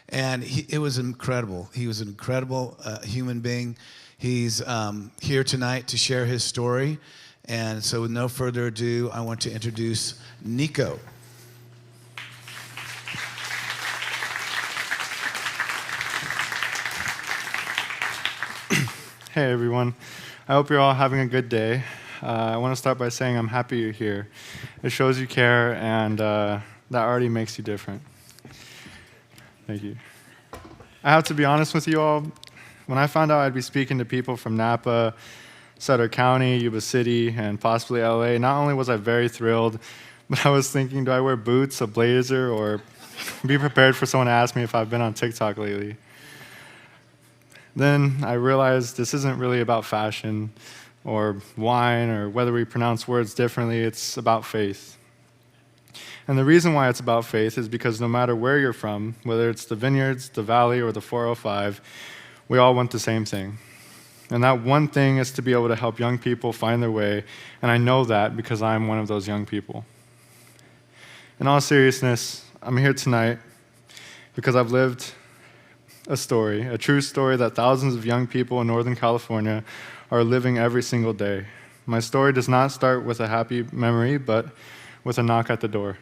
And it was incredible. He was an incredible human being. He's here tonight to share his story. And so with no further ado, I want to introduce Nico. Hey everyone, I hope you're all having a good day. I want to start by saying I'm happy you're here. It shows you care, and that already makes you different. Thank you. I have to be honest with you all. When I found out I'd be speaking to people from Napa, Sutter County, Yuba City, and possibly LA, not only was I very thrilled, but I was thinking, do I wear boots, a blazer, or be prepared for someone to ask me if I've been on TikTok lately? Then I realized this isn't really about fashion or wine or whether we pronounce words differently. It's about faith. And the reason why it's about faith is because no matter where you're from, whether it's the vineyards, the valley, or the 405, we all want the same thing. And that one thing is to be able to help young people find their way, and I know that because I'm one of those young people. In all seriousness, I'm here tonight because I've lived a story, a true story that thousands of young people in Northern California are living every single day. My story does not start with a happy memory, but with a knock at the door.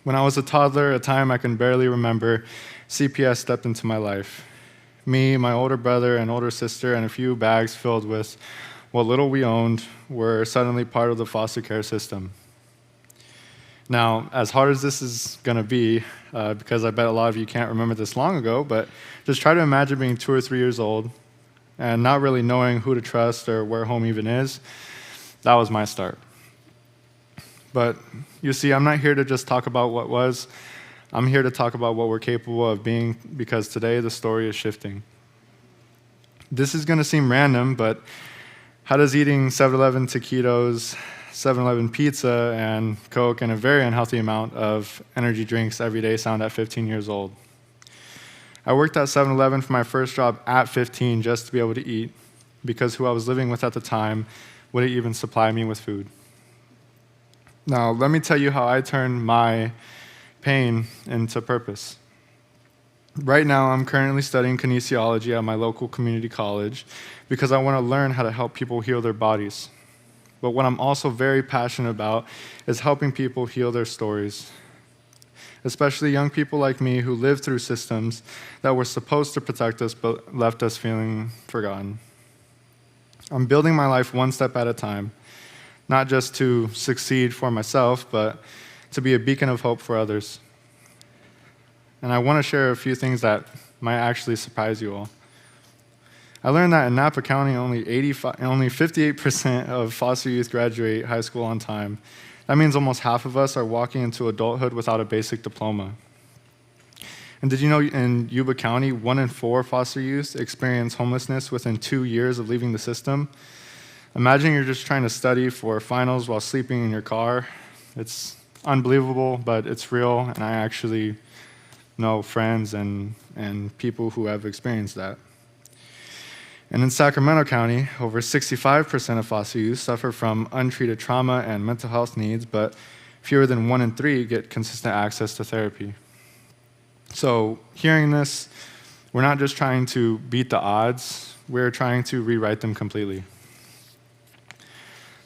When I was a toddler, a time I can barely remember, CPS stepped into my life. Me, my older brother and older sister, and a few bags filled with what little we owned were suddenly part of the foster care system. Now, as hard as this is going to be, because I bet a lot of you can't remember this long ago, but just try to imagine being 2 or 3 years old and not really knowing who to trust or where home even is. That was my start. But you see, I'm not here to just talk about what was. I'm here to talk about what we're capable of being, because today the story is shifting. This is going to seem random, but how does eating 7-Eleven taquitos, 7-Eleven pizza, and Coke, and a very unhealthy amount of energy drinks every day sound at 15 years old? I worked at 7-Eleven for my first job at 15 just to be able to eat, because who I was living with at the time wouldn't even supply me with food. Now, let me tell you how I turned my pain into purpose. Right now, I'm currently studying kinesiology at my local community college because I want to learn how to help people heal their bodies. But what I'm also very passionate about is helping people heal their stories, especially young people like me who lived through systems that were supposed to protect us but left us feeling forgotten. I'm building my life one step at a time, not just to succeed for myself, but to be a beacon of hope for others. And I want to share a few things that might actually surprise you all. I learned that in Napa County, only 58% of foster youth graduate high school on time. That means almost half of us are walking into adulthood without a basic diploma. And did you know in Yuba County, 1 in 4 foster youth experience homelessness within 2 years of leaving the system? Imagine you're just trying to study for finals while sleeping in your car. It's unbelievable, but it's real, and I actually know friends and people who have experienced that. And in Sacramento County, over 65% of foster youth suffer from untreated trauma and mental health needs, but fewer than 1 in 3 get consistent access to therapy. So hearing this, we're not just trying to beat the odds, we're trying to rewrite them completely.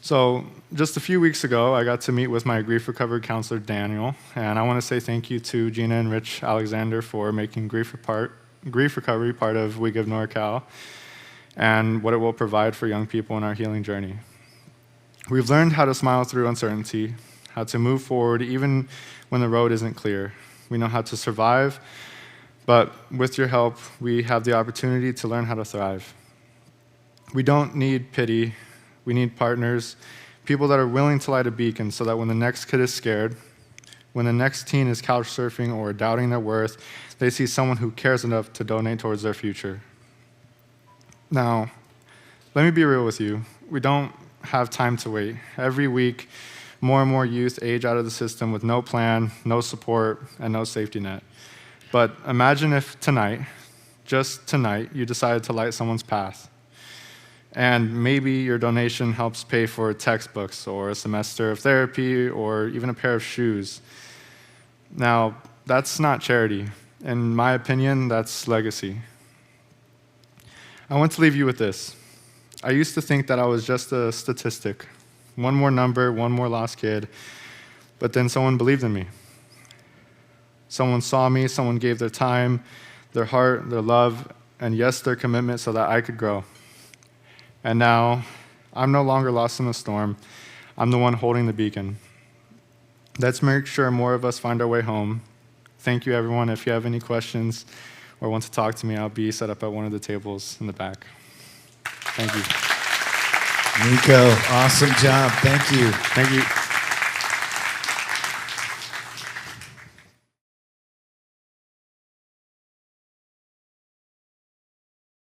So just a few weeks ago, I got to meet with my grief recovery counselor, Daniel, and I want to say thank you to Gina and Rich Alexander for making grief recovery part of We Give NorCal and what it will provide for young people in our healing journey. We've learned how to smile through uncertainty, how to move forward even when the road isn't clear. We know how to survive, but with your help, we have the opportunity to learn how to thrive. We don't need pity. We need partners, people that are willing to light a beacon so that when the next kid is scared, when the next teen is couch surfing or doubting their worth, they see someone who cares enough to donate towards their future. Now, let me be real with you. We don't have time to wait. Every week, more and more youth age out of the system with no plan, no support, and no safety net. But imagine if tonight, just tonight, you decided to light someone's path. And maybe your donation helps pay for textbooks or a semester of therapy or even a pair of shoes. Now, that's not charity. In my opinion, that's legacy. I want to leave you with this. I used to think that I was just a statistic. One more number, one more lost kid. But then someone believed in me. Someone saw me, someone gave their time, their heart, their love, and yes, their commitment so that I could grow. And now, I'm no longer lost in the storm. I'm the one holding the beacon. Let's make sure more of us find our way home. Thank you, everyone. If you have any questions or want to talk to me, I'll be set up at one of the tables in the back. Thank you. Nico, awesome job. Thank you. Thank you.